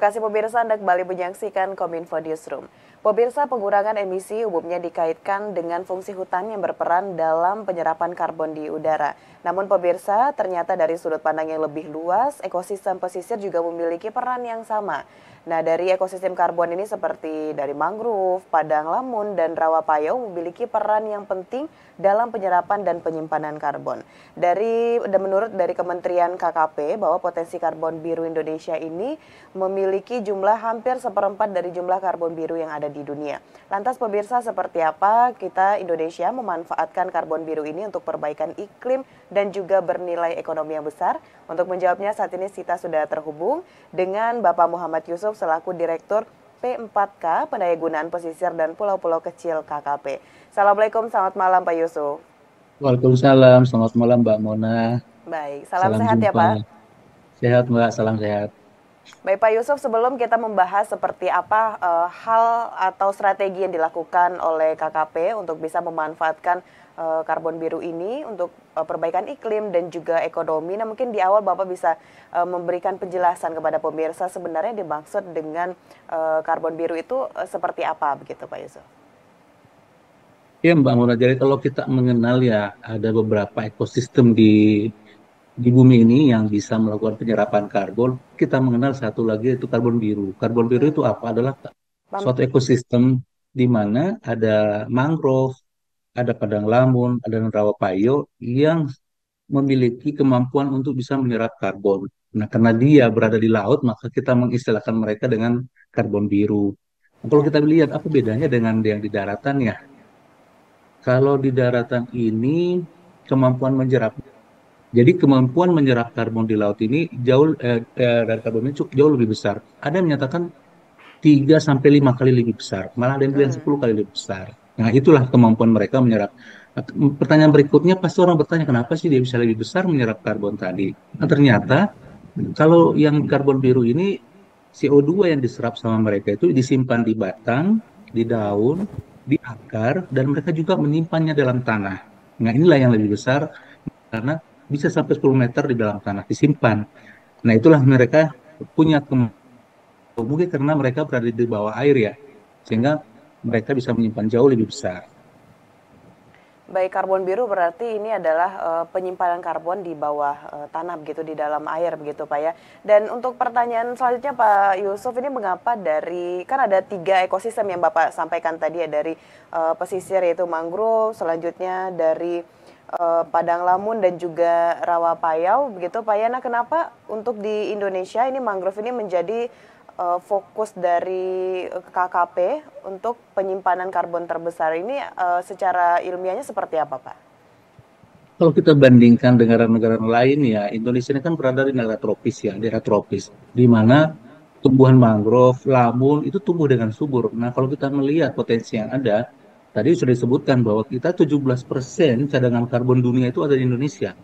kasih pemirsa, Anda kembali menyaksikan Kominfo Newsroom. Pemirsa, pengurangan emisi umumnya dikaitkan dengan fungsi hutan yang berperan dalam penyerapan karbon di udara. Namun pemirsa, ternyata dari sudut pandang yang lebih luas, ekosistem pesisir juga memiliki peran yang sama. Nah, dari ekosistem karbon ini seperti dari mangrove, padang lamun, dan rawa payau memiliki peran yang penting dalam penyerapan dan penyimpanan karbon. Menurut dari Kementerian KKP bahwa potensi karbon biru Indonesia ini memiliki jumlah hampir seperempat dari jumlah karbon biru yang ada di dunia. Lantas pemirsa, seperti apa kita Indonesia memanfaatkan karbon biru ini untuk perbaikan iklim dan juga bernilai ekonomi yang besar? Untuk menjawabnya saat ini kita sudah terhubung dengan Bapak Muhammad Yusuf selaku Direktur P4K Pendayagunaan Pesisir dan Pulau-Pulau Kecil KKP. Assalamualaikum, selamat malam Pak Yusuf. Waalaikumsalam, selamat malam Mbak Mona. Baik, salam Salam sehat ya jumpa. Pak. Sehat Mbak, salam sehat. Baik Pak Yusuf, sebelum kita membahas seperti apa hal atau strategi yang dilakukan oleh KKP untuk bisa memanfaatkan karbon biru ini untuk perbaikan iklim dan juga ekonomi. Nah, mungkin di awal Bapak bisa memberikan penjelasan kepada pemirsa sebenarnya dimaksud dengan karbon biru itu seperti apa begitu Pak Yusuf. Ya Mbak Mona, jadi kalau kita mengenal ya ada beberapa ekosistem di bumi ini yang bisa melakukan penyerapan karbon. Kita mengenal satu lagi yaitu karbon biru. Karbon biru itu apa? Adalah Pam- suatu ekosistem di mana ada mangrove, ada padang lamun, ada rawa payo yang memiliki kemampuan untuk bisa menyerap karbon. Nah, karena dia berada di laut, maka kita mengistilahkan mereka dengan karbon biru. Nah, kalau Ya, kita lihat apa bedanya dengan yang di daratan ya? Kalau di daratan ini kemampuan menyerap, jadi kemampuan menyerap karbon di laut ini dari karbon ini cukup jauh lebih besar. Ada yang menyatakan 3 sampai 5 kali lebih besar, malah ada yang bilang hmm. 10 kali lebih besar. Nah, itulah kemampuan mereka menyerap. Nah, pertanyaan berikutnya pasti orang bertanya kenapa sih dia bisa lebih besar menyerap karbon tadi? Nah, ternyata kalau yang karbon biru ini CO2 yang diserap sama mereka itu disimpan di batang, di daun, di akar, dan mereka juga menyimpannya dalam tanah. Nah, inilah yang lebih besar karena bisa sampai 10 meter di dalam tanah disimpan. Nah, itulah mereka punya mungkin karena mereka berada di bawah air ya, sehingga mereka bisa menyimpan jauh lebih besar. Baik, karbon biru berarti ini adalah penyimpanan karbon di bawah tanah begitu, di dalam air begitu Pak ya. Dan untuk pertanyaan selanjutnya Pak Yusuf, ini mengapa kan ada 3 ekosistem yang Bapak sampaikan tadi ya, dari pesisir yaitu mangrove, selanjutnya dari padang lamun dan juga rawa payau begitu Pak ya. Nah, kenapa untuk di Indonesia ini mangrove ini menjadi fokus dari KKP untuk penyimpanan karbon terbesar ini secara ilmiahnya seperti apa, Pak? Kalau kita bandingkan dengan negara-negara lain ya, Indonesia ini kan berada di negara tropis ya, daerah tropis, di mana tumbuhan mangrove, lamun itu tumbuh dengan subur. Nah, kalau kita melihat potensi yang ada, tadi sudah disebutkan bahwa kita 17% cadangan karbon dunia itu ada di Indonesia.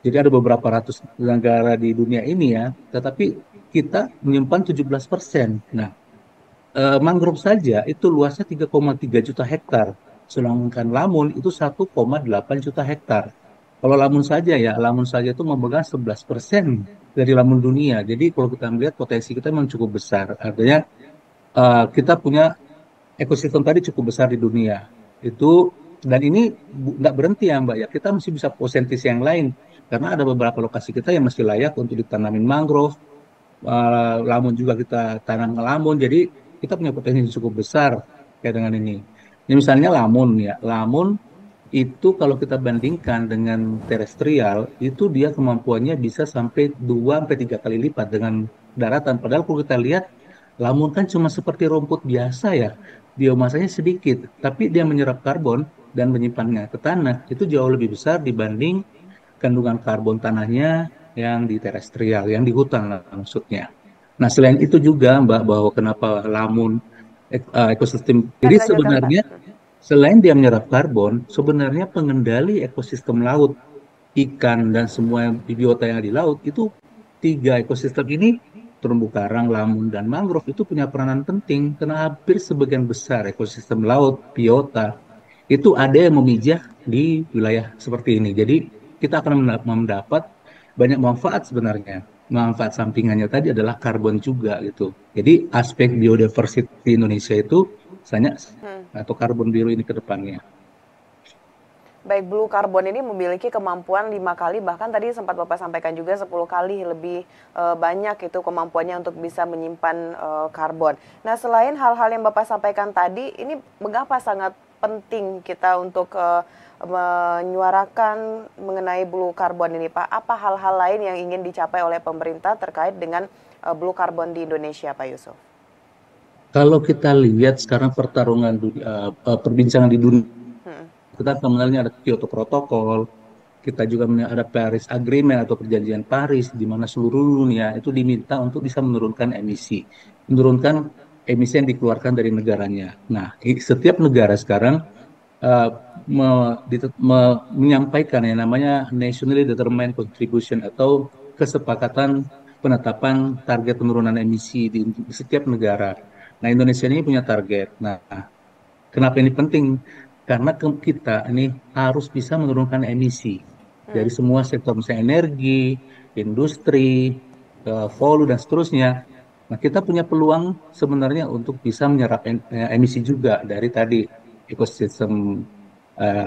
Jadi ada beberapa ratus negara di dunia ini ya, tetapi kita menyimpan 17%. Nah, mangrove saja itu luasnya 3,3 juta hektar, sedangkan lamun itu 1,8 juta hektar. Kalau lamun saja ya, lamun saja itu memegang 11% dari lamun dunia. Jadi kalau kita melihat potensi kita memang cukup besar. Artinya kita punya ekosistem tadi cukup besar di dunia. Itu dan ini nggak berhenti ya Mbak ya. Kita masih bisa potensi yang lain karena ada beberapa lokasi kita yang masih layak untuk ditanamin mangrove. Lamun juga kita tanam lamun. Jadi kita punya potensi yang cukup besar kayak dengan ini. Ini misalnya lamun ya. Lamun itu kalau kita bandingkan dengan terestrial, itu dia kemampuannya bisa sampai 2 sampai 3 kali lipat dengan daratan. Padahal kalau kita lihat lamun kan cuma seperti rumput biasa ya. Biomasanya sedikit, tapi dia menyerap karbon dan menyimpannya ke tanah itu jauh lebih besar dibanding kandungan karbon tanahnya yang di terestrial, yang di hutan lah maksudnya. Nah, selain itu juga Mbak, bahwa kenapa lamun ekosistem. Ya, Jadi dilanjutkan, Pak. sebenarnya selain dia menyerap karbon, sebenarnya pengendali ekosistem laut, ikan dan semua biota yang ada di laut itu 3 ekosistem ini terumbu karang, lamun dan mangrove itu punya peranan penting karena hampir sebagian besar ekosistem laut, biota itu ada yang memijah di wilayah seperti ini. Jadi kita akan mendapat banyak manfaat sebenarnya. manfaat sampingannya tadi adalah karbon juga gitu. Jadi aspek biodiversity Indonesia itu misalnya Hmm. atau karbon biru ini ke depannya. Baik, blue carbon ini memiliki kemampuan 5 kali, bahkan tadi sempat Bapak sampaikan juga 10 kali lebih banyak itu kemampuannya untuk bisa menyimpan karbon. Nah, selain hal-hal yang Bapak sampaikan tadi, ini mengapa sangat penting kita untuk menyuarakan mengenai blue carbon ini, Pak? Apa hal-hal lain yang ingin dicapai oleh pemerintah terkait dengan blue carbon di Indonesia, Pak Yusuf? Kalau kita lihat sekarang pertarungan perbincangan di dunia, Hmm. kita sebenarnya ada Kyoto Protocol, kita juga ada Paris Agreement atau Perjanjian Paris, di mana seluruh dunia itu diminta untuk bisa menurunkan emisi yang dikeluarkan dari negaranya. Nah, setiap negara sekarang uh, menyampaikan yang namanya Nationally Determined Contribution atau kesepakatan penetapan target penurunan emisi di setiap negara. Nah, Indonesia ini punya target. Nah, kenapa ini penting? Karena kita ini harus bisa menurunkan emisi Hmm. dari semua sektor, misalnya energi, industri, hulu dan seterusnya. Nah, kita punya peluang sebenarnya untuk bisa menyerap emisi juga dari tadi ekosistem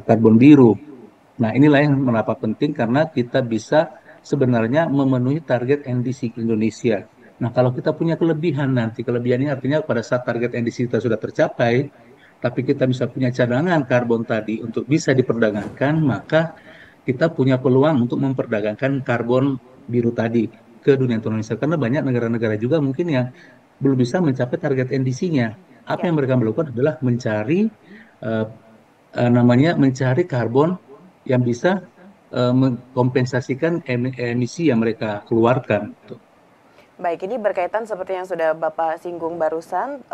karbon biru. Nah, inilah yang mengapa penting karena kita bisa sebenarnya memenuhi target NDC Indonesia. Nah, kalau kita punya kelebihan nanti, kelebihan ini artinya pada saat target NDC kita sudah tercapai, tapi kita bisa punya cadangan karbon tadi untuk bisa diperdagangkan, maka kita punya peluang untuk memperdagangkan karbon biru tadi ke dunia Indonesia. Karena banyak negara-negara juga mungkin yang belum bisa mencapai target NDC-nya. Apa Ya. yang mereka melakukan adalah eh, mencari karbon yang bisa mengkompensasikan emisi yang mereka keluarkan. Baik, ini berkaitan seperti yang sudah Bapak singgung barusan,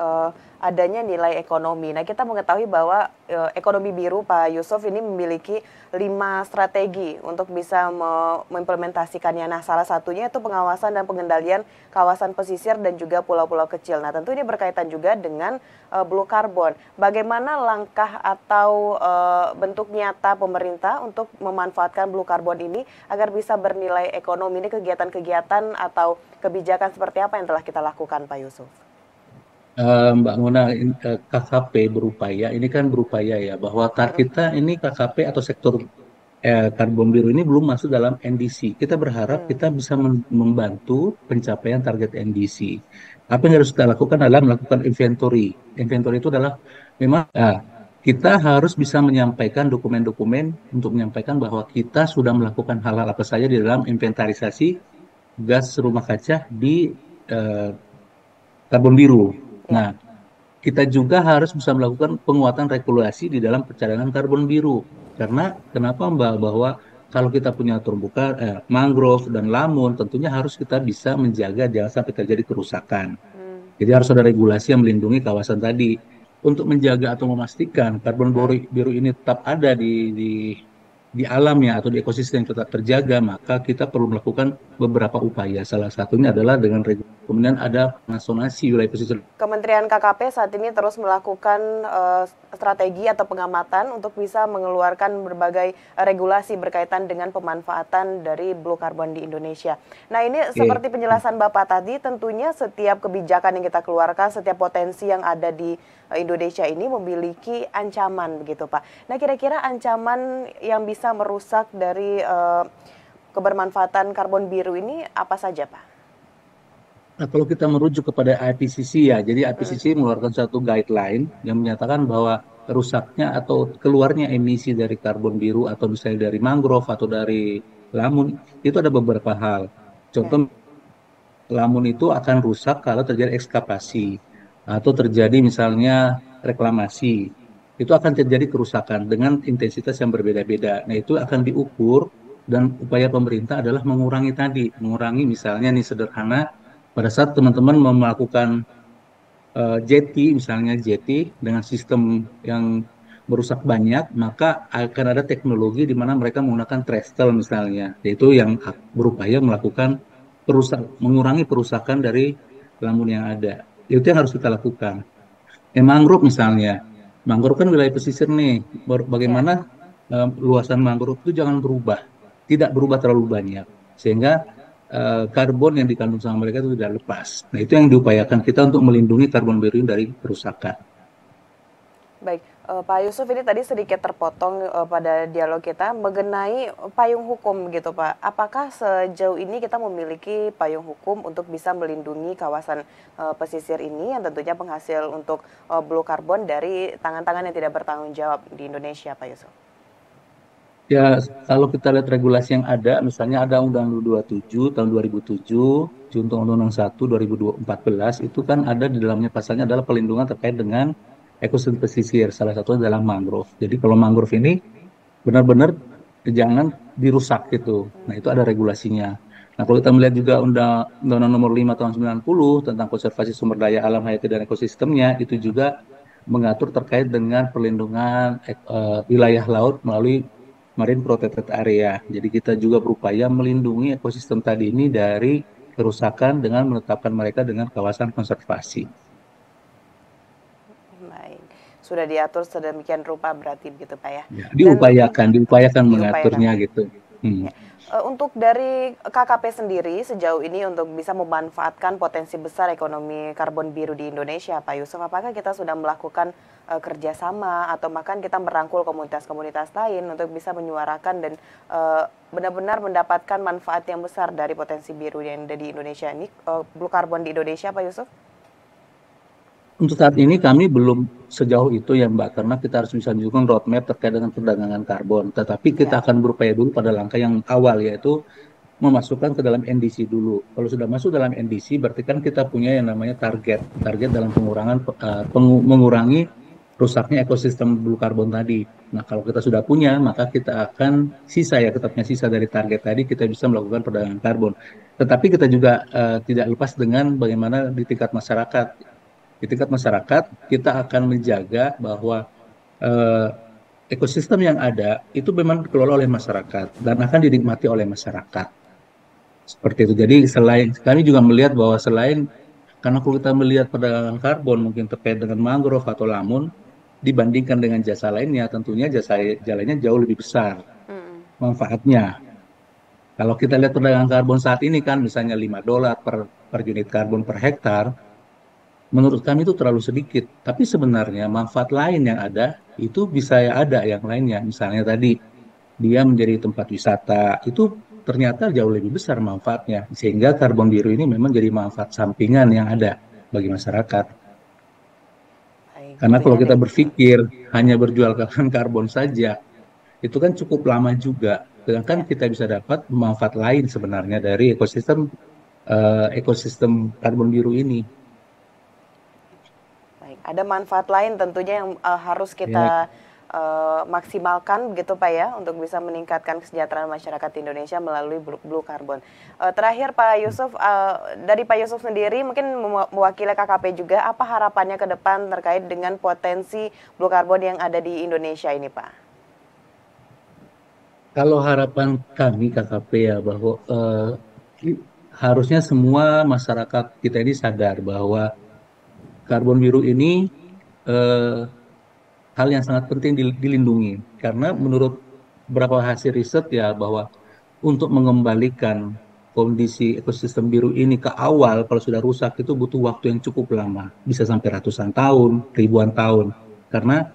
adanya nilai ekonomi. Nah, kita mengetahui bahwa ekonomi biru, Pak Yusuf, ini memiliki 5 strategi untuk bisa mengimplementasikannya. Nah, salah satunya itu pengawasan dan pengendalian kawasan pesisir dan juga pulau-pulau kecil. Nah, tentu ini berkaitan juga dengan blue carbon. Bagaimana langkah atau bentuk nyata pemerintah untuk memanfaatkan blue carbon ini agar bisa bernilai ekonomi? Ini kegiatan-kegiatan atau kebijakan seperti apa yang telah kita lakukan, Pak Yusuf? Mbak Mona, KKP berupaya, ini kan berupaya ya, bahwa Mm-mm. kita ini KKP atau sektor karbon biru ini belum masuk dalam NDC. Kita berharap Hmm. kita bisa membantu pencapaian target NDC. Apa yang harus kita lakukan adalah melakukan inventory. Inventory itu adalah memang kita harus bisa menyampaikan dokumen-dokumen untuk menyampaikan bahwa kita sudah melakukan hal-hal apa saja di dalam inventarisasi gas rumah kaca di eh, karbon biru. Ya. Nah, kita juga harus bisa melakukan penguatan regulasi di dalam percadangan karbon biru. Karena kenapa Mbak? Bahwa kalau kita punya terumbu mangrove dan lamun, tentunya harus kita bisa menjaga jangan sampai terjadi kerusakan. Hmm. Jadi harus ada regulasi yang melindungi kawasan tadi. Untuk menjaga atau memastikan karbon Hmm. biru ini tetap ada di alamnya atau di ekosistem yang tetap terjaga, maka kita perlu melakukan beberapa upaya. Salah satunya adalah dengan kemudian ada zonasi wilayah pesisir. Kementerian KKP saat ini terus melakukan strategi atau pengamatan untuk bisa mengeluarkan berbagai regulasi berkaitan dengan pemanfaatan dari blue carbon di Indonesia. Nah, ini Oke. seperti penjelasan Bapak tadi, tentunya setiap kebijakan yang kita keluarkan, setiap potensi yang ada di Indonesia ini memiliki ancaman begitu, Pak. Nah, kira-kira ancaman yang bisa merusak dari kebermanfaatan karbon biru ini apa saja, Pak? Nah, kalau kita merujuk kepada IPCC ya, jadi Mm. IPCC mengeluarkan satu guideline yang menyatakan bahwa rusaknya atau keluarnya emisi dari karbon biru atau misalnya dari mangrove atau dari lamun itu ada beberapa hal. Ya. Contoh, lamun itu akan rusak kalau terjadi ekskavasi atau terjadi misalnya reklamasi. Itu akan terjadi kerusakan dengan intensitas yang berbeda-beda. Nah, itu akan diukur dan upaya pemerintah adalah mengurangi tadi, mengurangi misalnya nih sederhana pada saat teman-teman melakukan jetty, misalnya jetty dengan sistem yang merusak banyak, maka akan ada teknologi di mana mereka menggunakan trestle misalnya, yaitu yang berupaya melakukan mengurangi perusakan dari lambung yang ada. Itu yang harus kita lakukan. Mangrove misalnya, mangrove kan wilayah pesisir nih, Ya. bagaimana luasan mangrove itu jangan berubah, tidak berubah terlalu banyak, sehingga karbon yang dikandung sama mereka itu tidak lepas. Nah, itu yang diupayakan kita untuk melindungi karbon biru ini dari kerusakan. Baik, Pak Yusuf, ini tadi sedikit terpotong pada dialog kita mengenai payung hukum gitu Pak. Apakah sejauh ini kita memiliki payung hukum untuk bisa melindungi kawasan pesisir ini yang tentunya penghasil untuk blue carbon dari tangan-tangan yang tidak bertanggung jawab di Indonesia, Pak Yusuf? Ya, kalau kita lihat regulasi yang ada, misalnya ada Undang-Undang 27 tahun 2007, Junto Undang-Undang 1 2014, itu kan ada di dalamnya pasalnya adalah pelindungan terkait dengan ekosistem pesisir, salah satunya adalah mangrove. Jadi kalau mangrove ini benar-benar jangan dirusak gitu. Nah, itu ada regulasinya. Nah, kalau kita melihat juga Undang-Undang Nomor 5 tahun 90 tentang konservasi sumber daya alam hayati dan ekosistemnya, itu juga mengatur terkait dengan perlindungan wilayah laut melalui Marine Protected Area. Jadi kita juga berupaya melindungi ekosistem tadi ini dari kerusakan dengan menetapkan mereka dengan kawasan konservasi. Baik, sudah diatur sedemikian rupa berarti begitu Pak ya. Ya, Dan diupayakan diupayakan. mengaturnya gitu. Hmm. Ya. Untuk dari KKP sendiri sejauh ini untuk bisa memanfaatkan potensi besar ekonomi karbon biru di Indonesia, Pak Yusuf, apakah kita sudah melakukan kerjasama atau bahkan kita merangkul komunitas-komunitas lain untuk bisa menyuarakan dan benar-benar mendapatkan manfaat yang besar dari potensi biru yang ada di Indonesia ini, blue carbon di Indonesia, Pak Yusuf? Untuk saat ini kami belum sejauh itu ya Mbak, karena kita harus bisa menunjukkan roadmap terkait dengan perdagangan karbon. Tetapi kita Ya. akan berupaya dulu pada langkah yang awal, yaitu memasukkan ke dalam NDC dulu. Kalau sudah masuk dalam NDC, berarti kan kita punya yang namanya target dalam mengurangi rusaknya ekosistem blue carbon tadi. Nah, kalau kita sudah punya, maka kita akan kita punya sisa dari target tadi, kita bisa melakukan perdagangan karbon. Tetapi kita juga tidak lepas dengan bagaimana di tingkat masyarakat. Di tingkat masyarakat, kita akan menjaga bahwa eh, ekosistem yang ada itu memang dikelola oleh masyarakat dan akan dinikmati oleh masyarakat. Seperti itu. Jadi selain kami juga melihat bahwa selain karena kalau kita melihat perdagangan karbon mungkin terkait dengan mangrove atau lamun dibandingkan dengan jasa lainnya, tentunya jasa lainnya jauh lebih besar Mm. manfaatnya. Kalau kita lihat perdagangan karbon saat ini kan misalnya $5 per unit karbon per hektar, menurut kami itu terlalu sedikit. Tapi sebenarnya manfaat lain yang ada itu bisa ada yang lainnya. Misalnya tadi dia menjadi tempat wisata, itu ternyata jauh lebih besar manfaatnya. Sehingga karbon biru ini memang jadi manfaat sampingan yang ada bagi masyarakat. Baik, Karena kalau tentunya kita berpikir hanya berjual karbon saja, itu kan cukup lama juga. Sedangkan ya. kita bisa dapat manfaat lain sebenarnya dari ekosistem karbon biru ini. Baik, ada manfaat lain tentunya yang harus Ya, kita maksimalkan begitu Pak ya untuk bisa meningkatkan kesejahteraan masyarakat Indonesia melalui blue carbon. Terakhir Pak Yusuf, dari Pak Yusuf sendiri mungkin mewakili KKP juga, apa harapannya ke depan terkait dengan potensi blue carbon yang ada di Indonesia ini Pak? kalau harapan kami KKP ya bahwa harusnya semua masyarakat kita ini sadar bahwa karbon biru ini eh, hal yang sangat penting dilindungi karena menurut beberapa hasil riset ya bahwa untuk mengembalikan kondisi ekosistem biru ini ke awal kalau sudah rusak itu butuh waktu yang cukup lama, bisa sampai ratusan tahun, ribuan tahun. Karena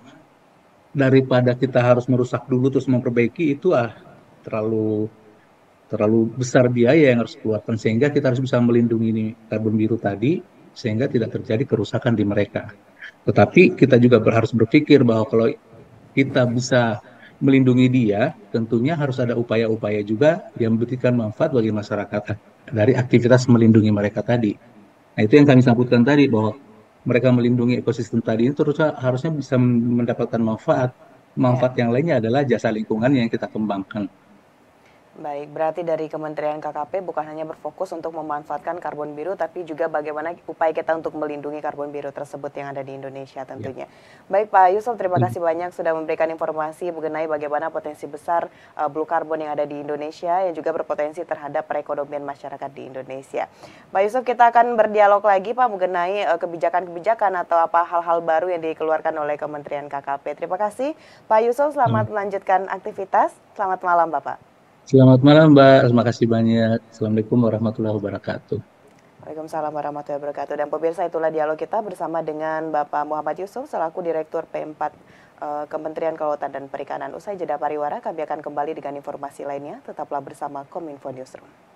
daripada kita harus merusak dulu terus memperbaiki itu terlalu terlalu besar biaya yang harus keluarkan sehingga kita harus bisa melindungi ini karbon biru tadi sehingga tidak terjadi kerusakan di mereka. Tetapi kita juga harus berpikir bahwa kalau kita bisa melindungi dia, tentunya harus ada upaya-upaya juga yang memberikan manfaat bagi masyarakat dari aktivitas melindungi mereka tadi. Nah, itu yang kami sebutkan tadi bahwa mereka melindungi ekosistem tadi itu terus harusnya bisa mendapatkan manfaat. Ya. Manfaat yang lainnya adalah jasa lingkungan yang kita kembangkan. Baik, berarti dari Kementerian KKP bukan hanya berfokus untuk memanfaatkan karbon biru, tapi juga bagaimana upaya kita untuk melindungi karbon biru tersebut yang ada di Indonesia Ya. tentunya. Baik Pak Yusuf, terima kasih banyak sudah memberikan informasi mengenai bagaimana potensi besar blue carbon yang ada di Indonesia, yang juga berpotensi terhadap perekonomian masyarakat di Indonesia. Pak Yusuf, kita akan berdialog lagi Pak mengenai kebijakan-kebijakan atau apa hal-hal baru yang dikeluarkan oleh Kementerian KKP. Terima kasih Pak Yusuf, selamat melanjutkan aktivitas. Selamat malam Bapak. Selamat malam, Mbak. Terima kasih banyak. Assalamualaikum warahmatullahi wabarakatuh. Waalaikumsalam warahmatullahi wabarakatuh. Dan pemirsa, itulah dialog kita bersama dengan Bapak Muhammad Yusuf selaku Direktur P4 Kementerian Kelautan dan Perikanan. Usai jeda pariwara, kami akan kembali dengan informasi lainnya. Tetaplah bersama Kominfo Newsroom.